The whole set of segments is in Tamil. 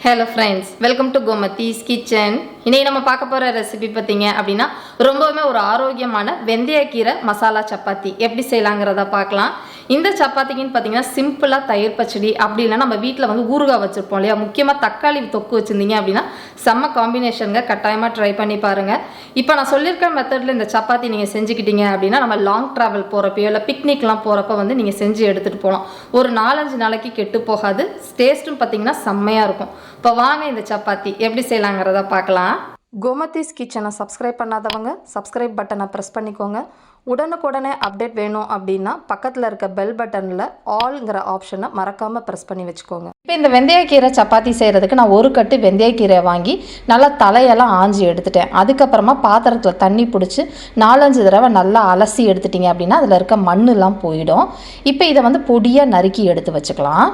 Hello friends, welcome to Gomathi's kitchen. இன்னைக்கு நம்ம பார்க்க போற ரெசிபி பாத்தீங்க அப்படினா ரொம்பவே ஒரு ஆரோக்கியமான வெந்தய கீரை மசாலா சப்பாத்தி எப்படி செய்யலாம்ங்கறத பார்க்கலாம். இந்த சப்பாத்திக்குன்னு பாத்தீங்கன்னா சிம்பிளா தயிர் பச்சடி அப்படி இல்லனா நம்ம வீட்ல வந்து ஊறுகாய் வச்சிருப்போம் இல்லையா, முக்கியமா தக்காளி தொக்கு வச்சிருந்தீங்க அப்படினா செம்ம காம்பினேஷன்ங்க, கட்டாயமா ட்ரை பண்ணி பாருங்க. இப்போ நான் சொல்லிருக்க மெத்தட்ல இந்த சப்பாத்தி நீங்க செஞ்சுக்கிட்டீங்க அப்படினா நம்ம லாங் டிராவல் போறப்போ இல்ல பிக்னிக்லாம் போறப்ப வந்து நீங்க செஞ்சு எடுத்துட்டு போலாம். ஒரு 4-5 நாளைக்கு கெட்டு போகாது. டேஸ்டும் பாத்தீங்கன்னா செம்மையா இருக்கும். இப்போ வாங்க இந்த சப்பாத்தி எப்படி செய்யலாம்ங்கறத பார்க்கலாம். கோமதிஸ் கிச்சனை சப்ஸ்கிரைப் பண்ணாதவங்க சப்ஸ்கிரைப் பட்டனை ப்ரெஸ் பண்ணிக்கோங்க. உடனுக்குடனே அப்டேட் வேணும் அப்படின்னா பக்கத்தில் இருக்க பெல் பட்டனில் ஆல்ங்கிற ஆப்ஷனை மறக்காமல் ப்ரெஸ் பண்ணி வச்சுக்கோங்க. இப்போ இந்த வெந்தயக்கீரை சப்பாத்தி செய்கிறதுக்கு நான் ஒரு கட்டு வெந்தயக்கீரை வாங்கி நல்லா தலையெல்லாம் ஆஞ்சி எடுத்துட்டேன். அதுக்கப்புறமா பாத்திரத்தில் தண்ணி பிடிச்சி 4-5 தடவை நல்லா அலசி எடுத்துட்டிங்க அப்படின்னா அதில் இருக்க மண்ணெலாம் போயிடும். இப்போ இதை வந்து பொடியாக நறுக்கி எடுத்து வச்சுக்கலாம்.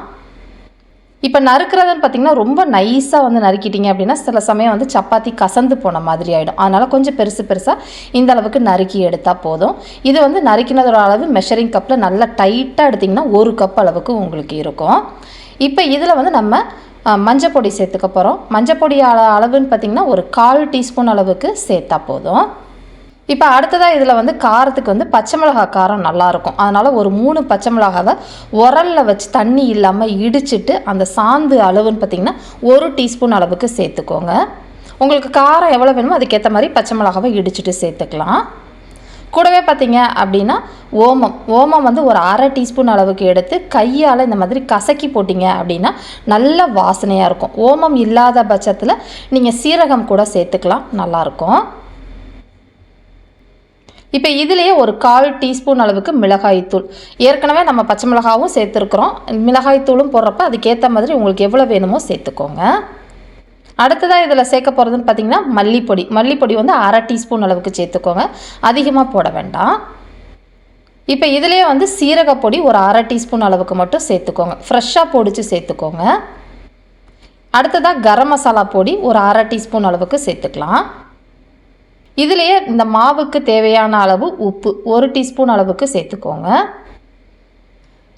இப்போ நறுக்கிறதுன்னு பார்த்திங்கன்னா ரொம்ப நைஸாக வந்து நறுக்கிட்டிங்க அப்படின்னா சில சமயம் வந்து சப்பாத்தி கசந்து போன மாதிரி ஆகிடும். அதனால் கொஞ்சம் பெருசாக இந்த அளவுக்கு நறுக்கி எடுத்தால் போதும். இது வந்து நறுக்கினதோட அளவு மெஷரிங் கப்பில் நல்லா டைட்டாக எடுத்திங்கன்னா 1 கப் அளவுக்கு உங்களுக்கு இருக்கும். இப்போ இதில் வந்து நம்ம மஞ்சள் பொடி சேர்த்துக்க போகிறோம். மஞ்சள் பொடி அளவுன்னு பார்த்திங்கன்னா ஒரு 1/4 டீஸ்பூன் அளவுக்கு சேர்த்தா போதும். இப்போ அடுத்ததாக இதில் வந்து காரத்துக்கு வந்து பச்சை மிளகாய் காரம் நல்லாயிருக்கும். அதனால் ஒரு 3 பச்சை மிளகாவை உரலில் வச்சு தண்ணி இல்லாமல் இடிச்சிட்டு அந்த சாந்து அளவுன்னு பார்த்திங்கன்னா 1 டீஸ்பூன் அளவுக்கு சேர்த்துக்கோங்க. உங்களுக்கு காரம் எவ்வளோ வேணுமோ அதுக்கேற்ற மாதிரி பச்சை மிளகாவை இடிச்சிட்டு சேர்த்துக்கலாம். கூடவே பார்த்திங்க அப்படின்னா ஓமம் வந்து ஒரு 1/2 டீஸ்பூன் அளவுக்கு எடுத்து கையால் இந்த மாதிரி கசக்கி போட்டிங்க அப்படின்னா நல்ல வாசனையாக இருக்கும். ஓமம் இல்லாத பட்சத்தில் நீங்கள் சீரகம் கூட சேர்த்துக்கலாம், நல்லாயிருக்கும். இப்போ இதிலேயே ஒரு 1/4 டீஸ்பூன் அளவுக்கு மிளகாய்த்தூள், ஏற்கனவே நம்ம பச்சை மிளகாவும் சேர்த்துருக்குறோம், மிளகாய்த்தூளும் போடுறப்ப அதுக்கேற்ற மாதிரி உங்களுக்கு எவ்வளோ வேணுமோ சேர்த்துக்கோங்க. அடுத்ததாக இதில் சேர்க்க போகிறதுன்னு பார்த்திங்கன்னா மல்லிப்பொடி வந்து 1/2 டீஸ்பூன் அளவுக்கு சேர்த்துக்கோங்க, அதிகமாக போட வேண்டாம். இப்போ இதிலேயே வந்து சீரகப்பொடி ஒரு 1/2 டீஸ்பூன் அளவுக்கு மட்டும் சேர்த்துக்கோங்க, ஃப்ரெஷ்ஷாக பொடிச்சு சேர்த்துக்கோங்க. அடுத்ததாக கரம் மசாலா பொடி ஒரு 1/2 டீஸ்பூன் அளவுக்கு சேர்த்துக்கலாம். இதிலேயே இந்த மாவுக்கு தேவையான அளவு உப்பு 1 டீஸ்பூன் அளவுக்கு சேர்த்துக்கோங்க.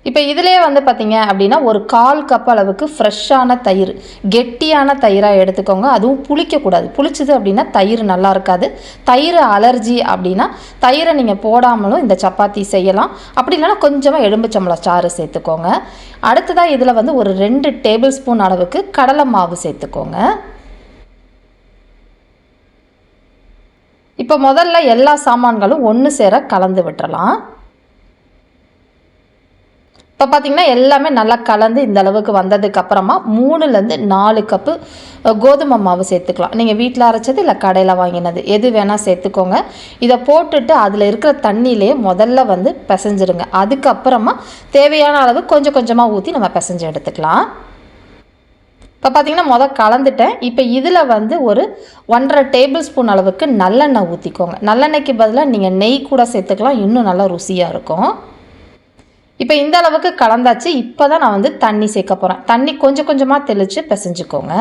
இப்போ இதிலேயே வந்து பார்த்திங்க அப்படின்னா ஒரு 1/4 கப் அளவுக்கு ஃப்ரெஷ்ஷான தயிர், கெட்டியான தயிராக எடுத்துக்கோங்க. அதுவும் புளிக்கக்கூடாது, புளிச்சுது அப்படின்னா தயிர் நல்லா இருக்காது. தயிர் அலர்ஜி அப்படின்னா தயிரை நீங்கள் போடாமலும் இந்த சப்பாத்தி செய்யலாம். அப்படி இல்லைன்னா கொஞ்சமாக எலும்புச்சம்பழம் சாறு சேர்த்துக்கோங்க. அடுத்ததாக இதில் வந்து ஒரு 2 டேபிள் ஸ்பூன் அளவுக்கு கடலை மாவு சேர்த்துக்கோங்க. இப்போ முதல்ல எல்லா சாமான்களும் ஒன்று சேர கலந்து விட்டுறலாம். இப்போ பார்த்திங்கன்னா எல்லாமே நல்லா கலந்து இந்த அளவுக்கு வந்ததுக்கப்புறமா 3-4 கப்பு கோதுமை மாவு சேர்த்துக்கலாம். நீங்கள் வீட்டில் அரைச்சது இல்லை கடையில் வாங்கினது எது வேணால் சேர்த்துக்கோங்க. இதை போட்டுட்டு அதில் இருக்கிற தண்ணியிலே முதல்ல வந்து பிசைஞ்சிடுங்க. அதுக்கப்புறமா தேவையான அளவு கொஞ்சம் கொஞ்சமாக ஊற்றி நம்ம பிசைஞ்சு எடுத்துக்கலாம். இப்போ பார்த்திங்கன்னா கலந்துட்டேன். இப்போ இதில் வந்து ஒரு 1/2 டேபிள் ஸ்பூன் அளவுக்கு நல்லெண்ணெய் ஊற்றிக்கோங்க. நல்லெண்ணெய்க்கு பதிலாக நீங்கள் நெய் கூட சேர்த்துக்கலாம், இன்னும் நல்லா ருசியாக இருக்கும். இப்போ இந்த அளவுக்கு கலந்தாச்சு. இப்போ தான் நான் வந்து தண்ணி சேர்க்க போகிறேன். தண்ணி கொஞ்சம் கொஞ்சமாக தெளித்து பிசைஞ்சுக்கோங்க.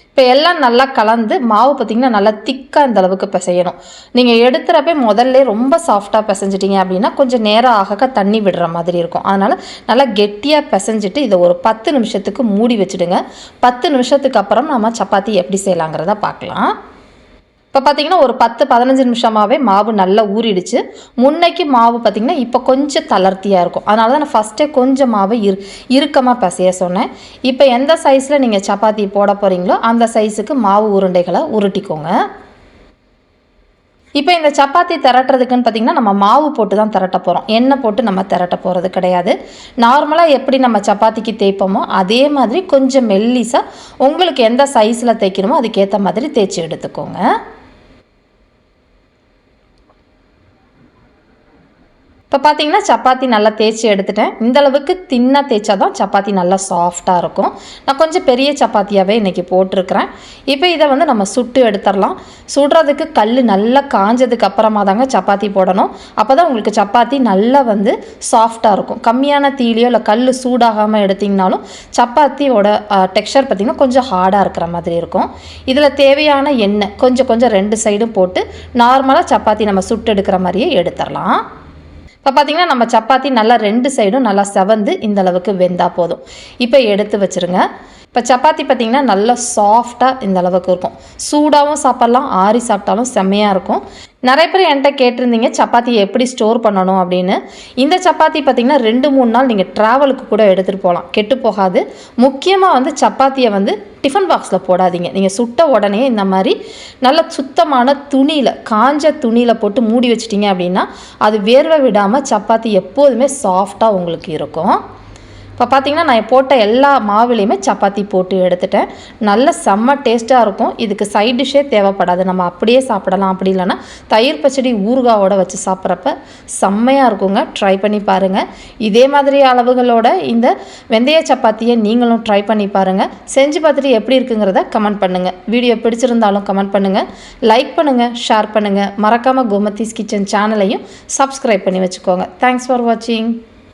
இப்போ எல்லாம் நல்லா கலந்து மாவு பார்த்திங்கன்னா நல்லா திக்காக இந்த அளவுக்கு பிசையணும். நீங்கள் எடுத்துகிறப்ப முதல்ல ரொம்ப சாஃப்டாக பிசைஞ்சிட்டிங்க அப்படின்னா கொஞ்சம் நேரம் ஆக தண்ணி விடுற மாதிரி இருக்கும். அதனால் நல்லா கெட்டியாக பிசைஞ்சிட்டு இதை ஒரு 10 நிமிஷத்துக்கு மூடி வச்சுடுங்க. 10 நிமிஷத்துக்கு அப்புறம் நம்ம சப்பாத்தி எப்படி செய்யலாங்கிறத பார்க்கலாம். இப்போ பார்த்திங்கன்னா ஒரு 10-15 நிமிஷமாகவே மாவு நல்லா ஊறிடுச்சு. முன்னைக்கு மாவு பார்த்திங்கன்னா இப்போ கொஞ்சம் தளர்த்தியாக இருக்கும். அதனால தான் நான் ஃபஸ்ட்டே கொஞ்சம் மாவை இறுக்கமாக பிசைய சொன்னேன். இப்போ எந்த சைஸில் நீங்கள் சப்பாத்தி போட போகிறீங்களோ அந்த சைஸுக்கு மாவு உருண்டைகளை உருட்டிக்கோங்க. இப்போ இந்த சப்பாத்தி திரட்டுறதுக்குன்னு பார்த்திங்கன்னா நம்ம மாவு போட்டு தான் திரட்ட போகிறோம், எண்ணெய் போட்டு நம்ம திரட்ட போகிறது கிடையாது. நார்மலாக எப்படி நம்ம சப்பாத்திக்கு தேய்ப்போமோ அதே மாதிரி கொஞ்சம் மெல்லிசாக உங்களுக்கு எந்த சைஸில் தேய்க்கணுமோ அதுக்கேற்ற மாதிரி தேய்ச்சி எடுத்துக்கோங்க. இப்போ பார்த்திங்கன்னா சப்பாத்தி நல்லா தேய்ச்சி எடுத்துட்டேன். இந்தளவுக்கு தின்னாக தேய்ச்சா தான் சப்பாத்தி நல்லா சாஃப்டாக இருக்கும். நான் கொஞ்சம் பெரிய சப்பாத்தியாகவே இன்றைக்கி போட்டிருக்கிறேன். இப்போ இதை வந்து நம்ம சுட்டு எடுத்துடலாம். சுடுறதுக்கு கல் நல்லா காஞ்சதுக்கு அப்புறமா தாங்க சப்பாத்தி போடணும். அப்போ தான் உங்களுக்கு சப்பாத்தி நல்லா வந்து சாஃப்டாக இருக்கும். கம்மியான தீலியோ இல்லை கல் சூடாகாமல் எடுத்திங்கனாலும் சப்பாத்தியோட டெக்ஸ்சர் பார்த்திங்கன்னா கொஞ்சம் ஹார்டாக இருக்கிற மாதிரி இருக்கும். இதில் தேவையான எண்ணெய் கொஞ்சம் 2 சைடும் போட்டு நார்மலாக சப்பாத்தி நம்ம சுட்டு எடுக்கிற மாதிரியே எடுத்துடலாம். இப்போ பார்த்தீங்கன்னா நம்ம சப்பாத்தி நல்லா 2 சைடும் நல்லா செவந்து இந்த அளவுக்கு வெந்தா போதும். இப்போ எடுத்து வச்சுருங்க. இப்போ சப்பாத்தி பார்த்திங்கன்னா நல்லா சாஃப்டாக இந்த அளவுக்கு இருக்கும். சூடாகவும் சாப்பிட்லாம், ஆறி சாப்பிட்டாலும் செம்மையாக இருக்கும். நிறைய பேர் என்கிட்ட கேட்டிருந்தீங்க சப்பாத்தியை எப்படி ஸ்டோர் பண்ணணும் அப்படின்னு. இந்த சப்பாத்தி பார்த்திங்கன்னா 2-3 நாள் நீங்கள் ட்ராவலுக்கு கூட எடுத்துகிட்டு போகலாம், கெட்டு போகாது. முக்கியமாக வந்து சப்பாத்தியை வந்து டிஃபன் பாக்ஸில் போடாதீங்க. நீங்கள் சுட்ட உடனே இந்த மாதிரி நல்ல சுத்தமான துணியில், காஞ்ச துணியில் போட்டு மூடி வச்சிட்டிங்க அப்படின்னா அது வேர்வை விடாமல் சப்பாத்தி எப்போதுமே சாஃப்டாக உங்களுக்கு இருக்கும். இப்போ பார்த்திங்கன்னா நான் போட்ட எல்லா மாவுலேயுமே சப்பாத்தி போட்டு எடுத்துட்டேன். நல்ல செம்ம டேஸ்ட்டாக இருக்கும். இதுக்கு சைட் டிஷ்ஷே தேவைப்படாது, நம்ம அப்படியே சாப்பிடலாம். அப்படி இல்லைன்னா தயிர் பச்சடி ஊறுகாவோட வச்சு சாப்பிட்றப்ப செம்மையாக இருக்குங்க. ட்ரை பண்ணி பாருங்கள். இதே மாதிரி அளவுகளோட இந்த வெந்தய சப்பாத்தியை நீங்களும் ட்ரை பண்ணி பாருங்கள். செஞ்சு பார்த்துட்டு எப்படி இருக்குங்கிறத கமெண்ட் பண்ணுங்கள். வீடியோ பிடிச்சிருந்தாலும் கமெண்ட் பண்ணுங்கள், லைக் பண்ணுங்கள், ஷேர் பண்ணுங்கள். மறக்காமல் கோமதிஸ் கிச்சன் சேனலையும் சப்ஸ்கிரைப் பண்ணி வச்சுக்கோங்க. தேங்க்ஸ் ஃபார் வாட்சிங்.